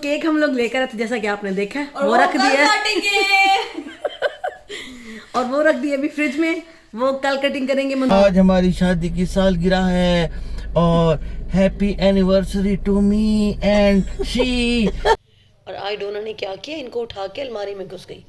Cake हम लोग लेकर आए थे, जैसा कि आपने देखा है, और वो रख दिया काटेंगे। और वो रख दिया अभी फ्रिज में, वो कल कटिंग करेंगे। आज हमारी शादी की सालगिरह है और happy anniversary to me and she. और आई डोना ने क्या किया, इनको उठा के अलमारी में घुस गई।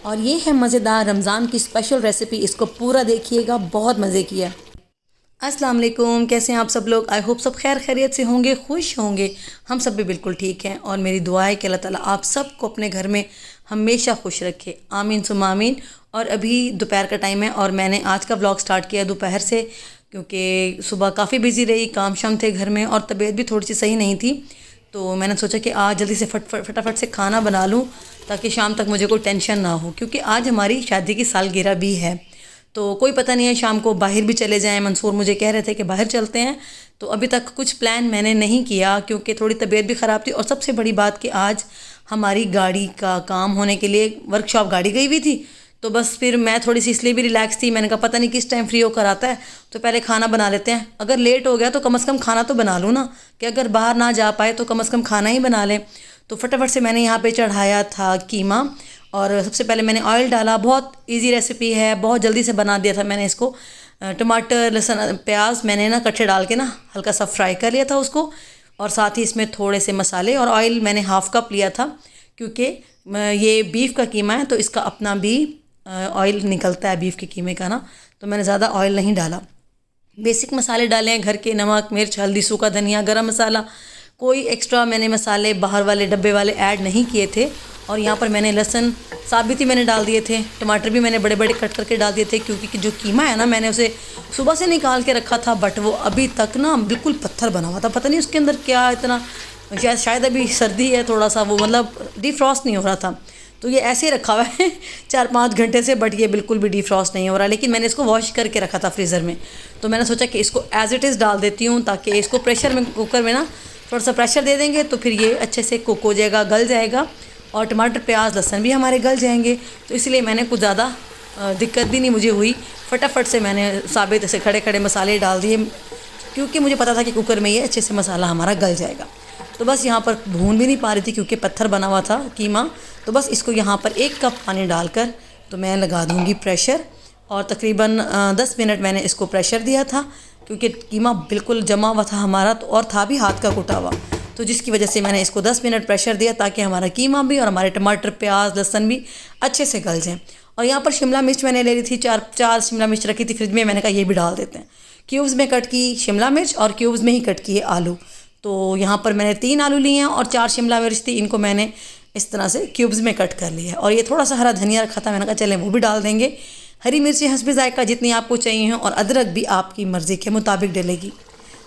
और ये है मज़ेदार रमज़ान की स्पेशल रेसिपी, इसको पूरा देखिएगा, बहुत मज़े की है। अस्सलाम वालेकुम, कैसे हैं आप सब लोग? आई होप सब खैर खैरियत से होंगे, खुश होंगे। हम सब भी बिल्कुल ठीक हैं और मेरी दुआ है कि अल्लाह ताला आप सबको अपने घर में हमेशा खुश रखे, आमीन सुम्मा आमीन। और अभी दोपहर का टाइम है और मैंने आज का व्लॉग स्टार्ट किया दोपहर से, क्योंकि सुबह काफ़ी बिजी रही, काम शाम थे घर में और तबीयत भी थोड़ी सी सही नहीं थी। तो मैंने सोचा कि आज जल्दी से फटाफट से खाना बना लूँ ताकि शाम तक मुझे कोई टेंशन ना हो, क्योंकि आज हमारी शादी की सालगिरह भी है। तो कोई पता नहीं है, शाम को बाहर भी चले जाएं। मंसूर मुझे कह रहे थे कि बाहर चलते हैं, तो अभी तक कुछ प्लान मैंने नहीं किया क्योंकि थोड़ी तबीयत भी ख़राब थी। और सबसे बड़ी बात कि आज हमारी गाड़ी का काम होने के लिए वर्कशॉप गाड़ी गई हुई थी, तो बस फिर मैं थोड़ी सी इसलिए भी रिलैक्स थी। मैंने कहा पता नहीं किस टाइम फ्री होकर आता है, तो पहले खाना बना लेते हैं। अगर लेट हो गया तो कम से कम खाना तो बना लूँ ना, कि अगर बाहर ना जा पाए तो कम से कम खाना ही बना लें। तो फटाफट से मैंने यहाँ पे चढ़ाया था कीमा और सबसे पहले मैंने ऑयल डाला। बहुत इजी रेसिपी है, बहुत जल्दी से बना दिया था मैंने इसको। टमाटर लहसुन प्याज मैंने ना कच्चे डाल के ना हल्का सा फ्राई कर लिया था उसको, और साथ ही इसमें थोड़े से मसाले और ऑयल मैंने हाफ़ कप लिया था, क्योंकि ये बीफ का कीमा है तो इसका अपना भी ऑयल निकलता है बीफ के कीमे का ना, तो मैंने ज़्यादा ऑयल नहीं डाला। बेसिक मसाले डाले हैं घर के, नमक मिर्च हल्दी सूखा धनिया गरम मसाला, कोई एक्स्ट्रा मैंने मसाले बाहर वाले डब्बे वाले ऐड नहीं किए थे। और यहाँ पर मैंने लहसुन साबित ही मैंने डाल दिए थे, टमाटर भी मैंने बड़े बड़े कट करके डाल दिए थे, क्योंकि जो कीमा है ना मैंने उसे सुबह से निकाल के रखा था, बट वो अभी तक ना बिल्कुल पत्थर बना हुआ था। पता नहीं उसके अंदर क्या इतना, शायद अभी सर्दी है थोड़ा सा, वो मतलब डिफ्रॉस्ट नहीं हो रहा था, तो ये ऐसे ही रखा हुआ है 4-5 घंटे से, बट ये बिल्कुल भी डिफ्रॉस्ट नहीं हो रहा। लेकिन मैंने इसको वॉश करके रखा था फ्रीज़र में, तो मैंने सोचा कि इसको एज़ इट इज़ डाल देती हूँ, ताकि इसको प्रेशर में कुकर में ना थोड़ा सा प्रेशर दे देंगे तो फिर ये अच्छे से कुक हो जाएगा, गल जाएगा, और टमाटर प्याज लहसुन भी हमारे गल जाएंगे। तो इसलिए मैंने कुछ ज़्यादा दिक्कत भी नहीं मुझे हुई, फटाफट से मैंने साबित ऐसे खड़े खड़े मसाले डाल दिए, क्योंकि मुझे पता था कि कुकर में ये अच्छे से मसाला हमारा गल जाएगा। तो बस यहाँ पर भून भी नहीं पा रही थी क्योंकि पत्थर बना हुआ था कीमा। तो बस इसको यहाँ पर 1 कप पानी डालकर तो मैं लगा दूँगी प्रेशर, और तकरीबन 10 मिनट मैंने इसको प्रेशर दिया था, क्योंकि कीमा बिल्कुल जमा हुआ था हमारा, तो और था भी हाथ का कुटा हुआ, तो जिसकी वजह से मैंने इसको 10 मिनट प्रेशर दिया ताकि हमारा कीमा भी और हमारे टमाटर प्याज लहसुन भी अच्छे से गल जाएँ। और यहाँ पर शिमला मिर्च मैंने ले ली थी, 4 शिमला मिर्च रखी थी फ्रिज में, मैंने कहा ये भी डाल देते हैं। क्यूब्स में कट की शिमला मिर्च और क्यूब्स में ही कट किए आलू। तो यहाँ पर मैंने 3 आलू लिए हैं और 4 शिमला मिर्च थी, इनको मैंने इस तरह से क्यूब्स में कट कर लिया है। और ये थोड़ा सा हरा धनिया रखा था, मैंने कहा चलें वो भी डाल देंगे। हरी मिर्ची हस्बे जायका जितनी आपको चाहिए हो, और अदरक भी आपकी मर्ज़ी के मुताबिक डलेगी।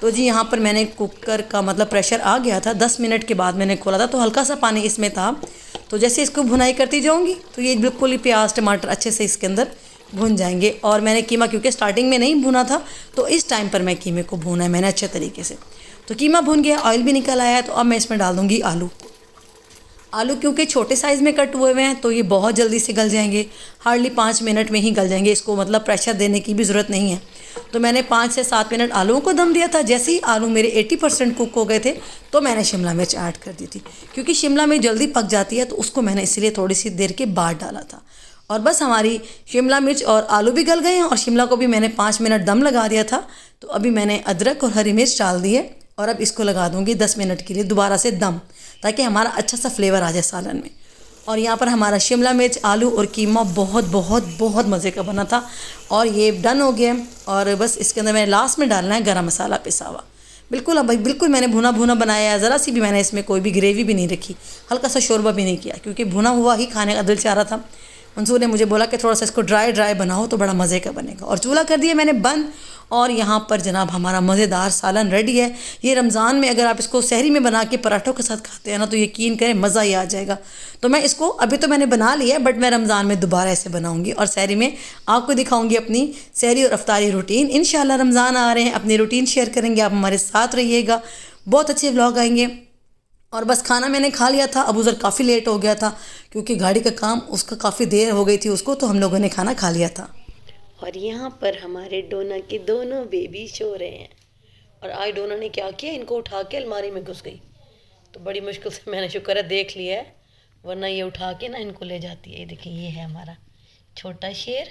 तो जी यहाँ पर मैंने कुकर का मतलब प्रेशर आ गया था, 10 मिनट के बाद मैंने खोला था, तो हल्का सा पानी इसमें था। तो जैसे इसको भुनाई करती जाऊँगी तो ये बिल्कुल ही प्याज टमाटर अच्छे से इसके अंदर भुन जाएंगे। और मैंने कीमा क्योंकि स्टार्टिंग में नहीं भुना था, तो इस टाइम पर मैं कीमे को भुना है मैंने अच्छे तरीके से। तो कीमा भुन गया, ऑयल भी निकल आया है, तो अब मैं इसमें डाल दूँगी आलू। आलू क्योंकि छोटे साइज़ में कट हुए हुए हैं तो ये बहुत जल्दी से गल जाएंगे, हार्डली 5 मिनट में ही गल जाएंगे, इसको मतलब प्रेशर देने की भी ज़रूरत नहीं है। तो मैंने 5 से 7 मिनट आलूओं को दम दिया था। जैसे ही आलू मेरे 80% कुक हो गए थे तो मैंने शिमला मिर्च ऐड कर दी थी, क्योंकि शिमला मिर्च जल्दी पक जाती है, तो उसको मैंने इसलिए थोड़ी सी देर के बाद डाला था। और बस हमारी शिमला मिर्च और आलू भी गल गए हैं, और शिमला को भी मैंने 5 मिनट दम लगा दिया था। तो अभी मैंने अदरक और हरी मिर्च डाल दी है, और अब इसको लगा दूँगी 10 मिनट के लिए दोबारा से दम, ताकि हमारा अच्छा सा फ्लेवर आ जाए सालन में। और यहाँ पर हमारा शिमला मिर्च आलू और कीमा बहुत बहुत बहुत मज़े का बना था, और ये डन हो गया। और बस इसके अंदर मैंने लास्ट में डालना है गरम मसाला पिसा हुआ। बिल्कुल अब बिल्कुल मैंने भुना भुना बनाया है, ज़रा सी भी मैंने इसमें कोई भी ग्रेवी भी नहीं रखी, हल्का सा शोरबा भी नहीं किया, क्योंकि भुना हुआ ही खाने का दिल चाह रहा था। मंसूर ने मुझे बोला कि थोड़ा सा इसको ड्राई बनाओ तो बड़ा मज़े का बनेगा, और चूल्हा कर दिया मैंने बंद। और यहाँ पर जनाब हमारा मज़ेदार सालन रेडी है। ये रमज़ान में अगर आप इसको सहरी में बना के पराठों के साथ खाते हैं ना, तो यकीन करें मज़ा ही आ जाएगा। तो मैं इसको अभी तो मैंने बना लिया है, बट मैं रमज़ान में दोबारा ऐसे बनाऊँगी, और सहरी में आपको दिखाऊँगी अपनी सहरी और अफ्तारी रूटीन। इंशाल्लाह रमज़ान आ रहे हैं, अपनी रूटीन शेयर करेंगे, आप हमारे साथ रहिएगा, बहुत अच्छे व्लॉग आएंगे। और बस खाना मैंने खा लिया था। अबू ज़र काफ़ी लेट हो गया था, क्योंकि गाड़ी का काम उसका काफ़ी देर हो गई थी उसको, तो हम लोगों ने खाना खा लिया था। और यहाँ पर हमारे डोना के दोनों बेबी सो रहे हैं, और आई डोना ने क्या किया, इनको उठा के अलमारी में घुस गई। तो बड़ी मुश्किल से मैंने शुक्र है देख लिया है, वरना ये उठा के ना इनको ले जाती है। ये देखिए, ये है हमारा छोटा शेर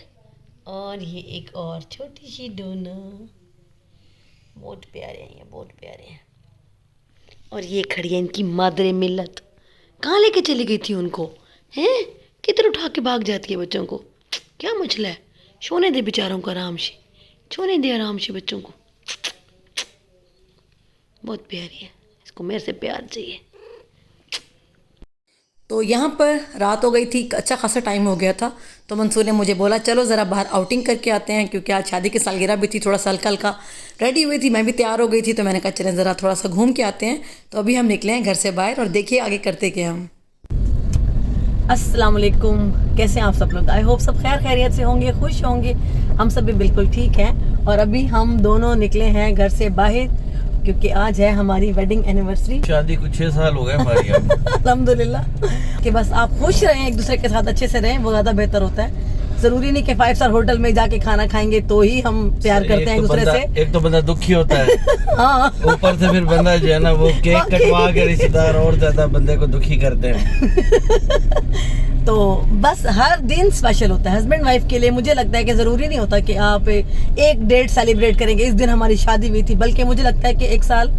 और ये एक और छोटी सी डोना। बहुत प्यारे हैं ये, बहुत प्यारे हैं। और ये खड़ी है इनकी मादरे मिल्लत। कहाँ लेके चली गई थी उनको? हैं, किधर उठा के भाग जाती है बच्चों को। क्या मसला है? सोने दे बेचारों को आराम से, सोने दे आराम से बच्चों को। बहुत प्यारी है, इसको मेरे से प्यार चाहिए। तो यहाँ पर रात हो गई थी, अच्छा खासा टाइम हो गया था, तो मंसूर ने मुझे बोला चलो ज़रा बाहर आउटिंग करके आते हैं, क्योंकि आज शादी की सालगिरह भी थी। थोड़ा सा हल्का हल्का रेडी हुई थी, मैं भी तैयार हो गई थी, तो मैंने कहा चलें ज़रा थोड़ा सा घूम के आते हैं। तो अभी हम निकले हैं घर से बाहर और देखिए आगे करते क्या हम। अस्सलाम वालेकुम, कैसे हैं आप सब लोग? आई होप सब खैर खैरियत से होंगे, खुश होंगे। हम सब भी बिल्कुल ठीक हैं। और अभी हम दोनों निकले हैं घर से बाहर, क्योंकि आज है हमारी वेडिंग एनिवर्सरी। शादी को 6 साल हो गए हमारी अब। अल्हम्दुलिल्लाह कि बस आप खुश रहें, एक दूसरे के साथ अच्छे से रहें, वो ज़्यादा बेहतर होता है। ज़रूरी नहीं कि 5 स्टार होटल में जाके खाना खाएंगे तो ही हम प्यार करते हैं एक दूसरे से। एक तो बंदा दुखी होता है, हाँ, ऊपर से फिर बंदा जो है ना वो केक कटवा के रिश्तेदार और ज्यादा बंदे को दुखी करते हैं। तो बस हर दिन स्पेशल होता है हस्बैंड वाइफ के लिए। मुझे लगता है कि ज़रूरी नहीं होता कि आप एक डेट सेलिब्रेट करेंगे, इस दिन हमारी शादी हुई थी, बल्कि मुझे लगता है कि 1 साल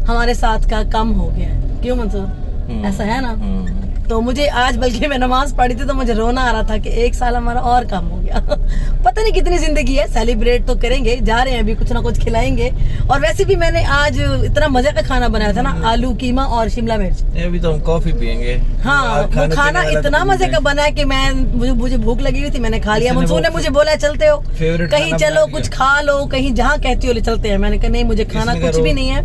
हमारे साथ का कम हो गया है। क्यों मंसूर, ऐसा है ना? तो मुझे आज, बल्कि मैं नमाज पढ़ी थी तो मुझे रोना आ रहा था कि 1 साल हमारा और कम हो गया। पता नहीं कितनी जिंदगी है, सेलिब्रेट तो करेंगे, जा रहे हैं अभी, कुछ ना कुछ खिलाएंगे। और वैसे भी मैंने आज इतना मजे का खाना बनाया था ना, आलू कीमा और शिमला मिर्च। अभी तो हम कॉफी पियेंगे। हाँ, वो खाना इतना मजे का बना है कि मुझे भूख लगी हुई थी, मैंने खा लिया। मंसूर ने मुझे बोला चलते हो कहीं, चलो कुछ खा लो, कहीं जहाँ कहती हो ले चलते हैं। मैंने कहा नहीं, मुझे खाना कुछ भी नहीं है,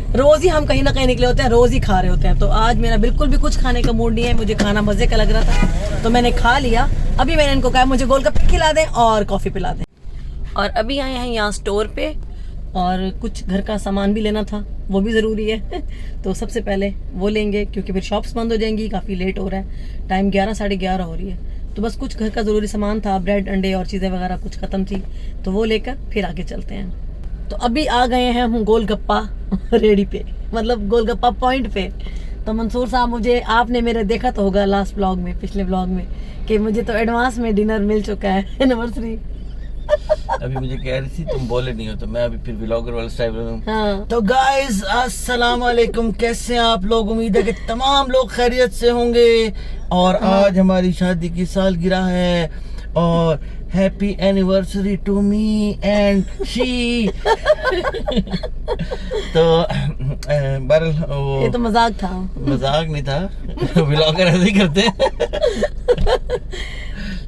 रोज ही हम कहीं ना कहीं निकले होते हैं, रोज ही खा रहे होते हैं। तो आज मेरा बिल्कुल भी कुछ खाने का मूड नहीं है, मुझे खाना मजे का लग रहा था तो मैंने खा लिया। अभी मैंने इनको कहा मुझे गोलगप्पे खिला दें और कॉफी पिला दें। और अभी आए हैं यहाँ स्टोर पे, और कुछ घर का सामान भी लेना था, वो भी ज़रूरी है। तो सबसे पहले वो लेंगे, क्योंकि फिर शॉप्स बंद हो जाएंगी, काफ़ी लेट हो रहा है, टाइम 11 साढ़े 11 हो रही है। तो बस कुछ घर का ज़रूरी सामान था, ब्रेड अंडे और चीज़ें वगैरह कुछ ख़त्म थी, तो वो लेकर फिर आगे चलते हैं। तो अभी आ गए हैं हम गोलगप्पा रेडी पे, मतलब गोलगप्पा पॉइंट पे। तो मंसूर साहब, मुझे आपने मेरे देखा तो होगा लास्ट व्लॉग में, पिछले व्लॉग में, कि मुझे तो एडवांस में डिनर मिल चुका है एनिवर्सरी। अभी मुझे कह रही थी तुम बोले नहीं हो, तो मैं अभी फिर व्लॉगर वाला स्टाइल में। हाँ। तो गाइस अस्सलाम वालेकुम, कैसे हैं आप लोग? उम्मीद है कि तमाम लोग खैरियत से होंगे। और आज हमारी शादी की सालगिरह है, और happy anniversary to me and she. तो बहरहाल ये तो मजाक था, मजाक नहीं था, व्लॉगर ऐसे ही करते हैं।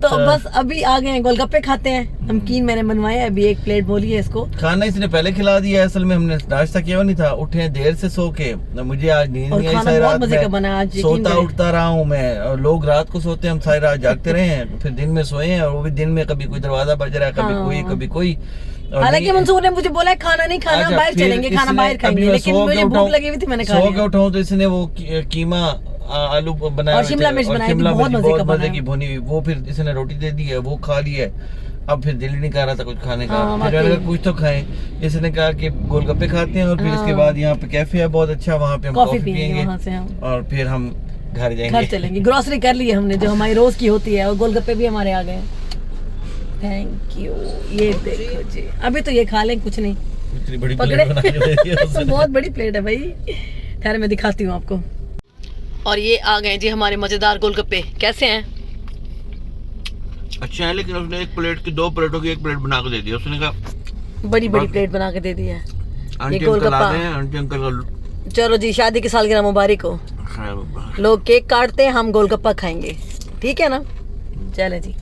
तो बस अभी आ गए हैं, गोलगप्पे खाते हैं। नमकीन मैंने बनवाए, अभी 1 प्लेट बोली है इसको। खाना इसने पहले खिला दिया, असल में हमने नाश्ता किया नहीं था, उठे देर से सो के, मुझे आज नींद नहीं आई सारी रात में, सोता उठता रहा हूँ मैं। और लोग रात को सोते हैं, हम सारी रात जागते रहे हैं, फिर दिन में सोए हैं, और वो भी दिन में कभी कोई दरवाजा बज रहा है, कभी कोई। हालांकि मंसूर ने मुझे बोला खाना नहीं खाना, बाहर चलेंगे, खाना बाहर खाएंगे, लेकिन मुझे भूख लगी हुई थी, मैंने खा लिया। सो के उठाऊं तो इसने वो कीमा आलू बनाया और शिमला मिर्च बनाई थी, बहुत मजे की भुनी हुई, वो फिर इसने रोटी दे दी है, वो खा ली है। अब फिर दिल ही नहीं कर रहा था कुछ खाने का, फिर मैंने कहा कुछ तो खाएं। इसने कहा कि गोलगप्पे खाते हैं, और फिर इसके बाद यहाँ पे कैफे है बहुत अच्छा, वहाँ पे हम कॉफी पियेंगे, और फिर हम घर जाएंगे, घर चलेंगे। ग्रोसरी कर ली है हमने, जो हमारी रोज की होती है, और गोलगप्पे भी हमारे आ गए। Thank you. ये देखो जी, अभी तो ये खा लें, कुछ नहीं, इतनी बड़ी पकड़े। प्लेट बना के दे दी है उसने। बहुत बड़ी प्लेट है भाई, ठहर मैं दिखाती हूँ आपको। और ये आ गए जी हमारे मजेदार गोलगप्पे। कैसे हैं? अच्छा है, लेकिन उसने 1 प्लेट की 2 प्लेटों की 1 प्लेट बना के दे दी। उसने कहा बड़ी प्लेट बना के दे दी है। आंटी अंकल आ गए हैं, आंटी अंकल का चलो जी, शादी की सालगिरह मुबारक हो। लोग केक काटते हैं, हम गोलगप्पा खाएंगे, ठीक है ना? चले जी।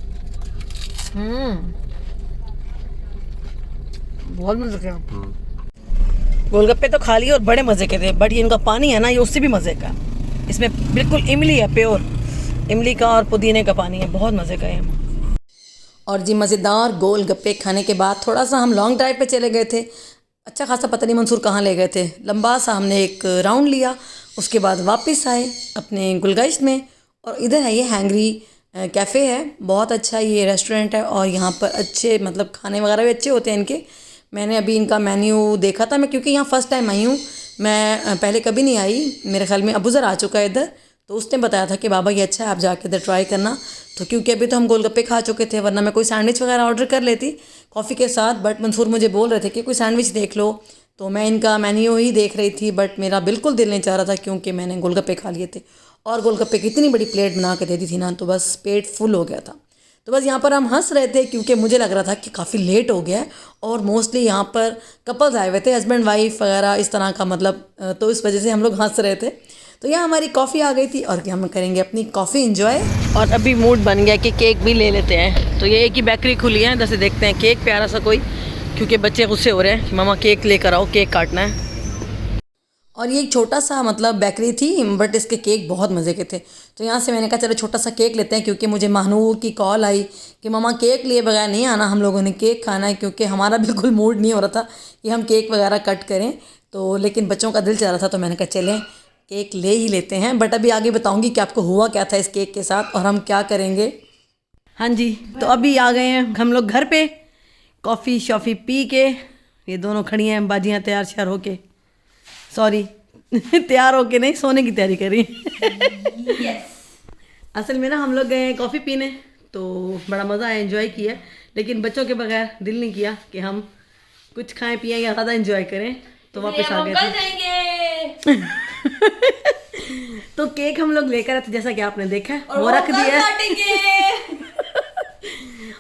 बहुत मजे के गोलगप्पे तो खा लिए और बड़े मजे के थे, बट ये इनका पानी है ना, ये उससे भी मजे का। इसमें बिल्कुल इमली है, प्योर इमली का और पुदीने का पानी है, बहुत मजे का है। और जी मज़ेदार गोलगप्पे खाने के बाद थोड़ा सा हम लॉन्ग ड्राइव पे चले गए थे। अच्छा खासा, पता नहीं मंसूर कहाँ ले गए थे, लंबा सा हमने एक राउंड लिया, उसके बाद वापस आए अपने गुलगश्त में। और इधर है ये हैंगरी कैफ़े है, बहुत अच्छा ये रेस्टोरेंट है, और यहाँ पर अच्छे मतलब खाने वगैरह भी अच्छे होते हैं इनके। मैंने अभी इनका मेन्यू देखा था मैं, क्योंकि यहाँ फ़र्स्ट टाइम आई हूँ, मैं पहले कभी नहीं आई, मेरे ख्याल में अबू ज़र आ चुका है इधर, तो उसने बताया था कि बाबा ये अच्छा है, आप जाके इधर ट्राई करना। तो क्योंकि अभी तो हम गोलगप्पे खा चुके थे, वरना मैं कोई सैंडविच वगैरह ऑर्डर कर लेती कॉफ़ी के साथ, बट मंसूर मुझे बोल रहे थे कि कोई सैंडविच देख लो, तो मैं इनका मेन्यू ही देख रही थी, बट मेरा बिल्कुल दिल नहीं चाह रहा था क्योंकि मैंने गोलगप्पे खा लिए थे और गोलगप्पे की इतनी बड़ी प्लेट बना के दे दी थी ना, तो बस पेट फुल हो गया था। तो बस यहाँ पर हम हंस रहे थे क्योंकि मुझे लग रहा था कि काफ़ी लेट हो गया है और मोस्टली यहाँ पर कपल्स आए हुए थे, हस्बैंड वाइफ वगैरह इस तरह का, मतलब तो इस वजह से हम लोग हंस रहे थे। तो यहाँ हमारी कॉफ़ी आ गई थी और हम करेंगे अपनी कॉफ़ी इंजॉय। और अभी मूड बन गया कि केक भी ले लेते हैं, तो ये एक ही बेकरी खुली है, जैसे देखते हैं केक प्यारा सा कोई, क्योंकि बच्चे गुस्से हो रहे हैं कि मामा केक लेकर आओ, केक काटना है। और ये एक छोटा सा मतलब बेकरी थी, बट इसके केक बहुत मज़े के थे, तो यहाँ से मैंने कहा चलो छोटा सा केक लेते हैं, क्योंकि मुझे महानूर की कॉल आई कि मामा केक लिए बगैर नहीं आना, हम लोगों ने केक खाना है, क्योंकि हमारा बिल्कुल मूड नहीं हो रहा था कि हम केक वगैरह कट करें, तो लेकिन बच्चों का दिल चाह रहा था, तो मैंने कहा चलें केक ले ही लेते हैं। बट अभी आगे बताऊँगी कि आपको हुआ क्या था इस केक के साथ और हम क्या करेंगे। हाँ जी, तो अभी आ गए हैं हम लोग घर पे, कॉफ़ी शॉफ़ी पी के, ये दोनों खड़ी हैं बाजियाँ तैयार श्यार होके, सॉरी तैयार होके नहीं, सोने की तैयारी कर रही हैं। असल में ना हम लोग गए हैं कॉफ़ी पीने, तो बड़ा मज़ा आया, एंजॉय किया, लेकिन बच्चों के बगैर दिल नहीं किया कि हम कुछ खाएं पिएं या ज़्यादा एंजॉय करें, तो वापस आ गए थे। तो केक हम लोग लेकर आए थे, जैसा कि आपने देखा है, वो रख दिया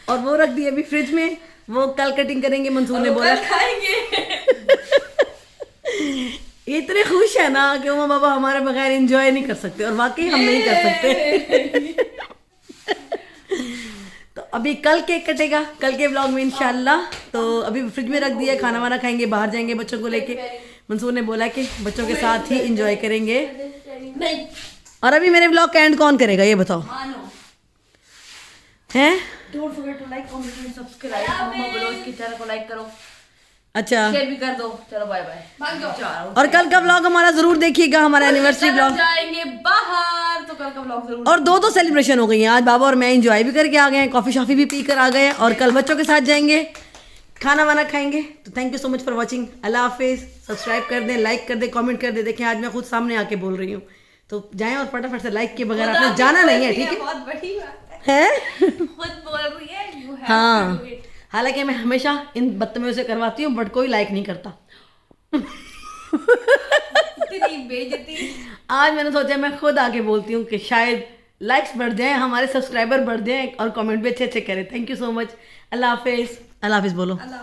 और वो रख दिया अभी फ्रिज में, वो कल कटिंग करेंगे, मंसूर ने बोला खाएंगे। इतने खुश है ना कि वो बाबा हमारे बगैर एंजॉय नहीं कर सकते, और वाकई हम नहीं कर सकते। तो अभी कल केक कटेगा, कल के व्लॉग में इंशाल्लाह। तो अभी फ्रिज में रख दिया, खाना वाना खाएंगे, बाहर जाएंगे बच्चों को लेके, मंसूर ने बोला कि बच्चों के साथ ही एंजॉय करेंगे। नहीं, और अभी मेरे व्लॉग का एंड कौन करेगा ये बताओ? हैं? Don't forget to like, comment and subscribe. Mamma blog की चैनल को लाइक करो, अच्छा शेयर भी कर दो। चलो बाय बाय। और कल का व्लॉग हमारा जरूर देखिएगा, हमारा एनिवर्सरी व्लॉग जाएंगे बाहर, तो कल का व्लॉग जरूर। और दो सेलिब्रेशन हो गई हैं आज, बाबा और मैं एंजॉय भी करके आ गए हैं, कॉफ़ी शॉफ़ी भी पी कर आ गए हैं, और कल बच्चों के साथ जाएंगे, खाना वाना खाएंगे। तो thank you so much for watching, अल्लाह हाफिज़। सब्सक्राइब कर दें, लाइक कर दें, कमेंट कर दें। देखें आज मैं खुद सामने आके बोल रही हूँ, तो जाएं और फटाफट से लाइक के बगैर आपने जाना नहीं है, ठीक है? बहुत बड़ी बात है खुद बोल रही है, you have हाँ, to do it. हालांकि मैं हमेशा इन बदतमीजों से करवाती हूँ, बट कोई लाइक नहीं करता। इतनी बेइज्जती। आज मैंने सोचा मैं खुद आके बोलती हूँ कि शायद लाइक्स बढ़ जाएं, हमारे सब्सक्राइबर बढ़ जाएं, और कमेंट भी अच्छे अच्छे करें। थैंक यू सो मच, अल्लाह हाफिज़। अल्लाह हाफिज़ बोलो। अल्लाह।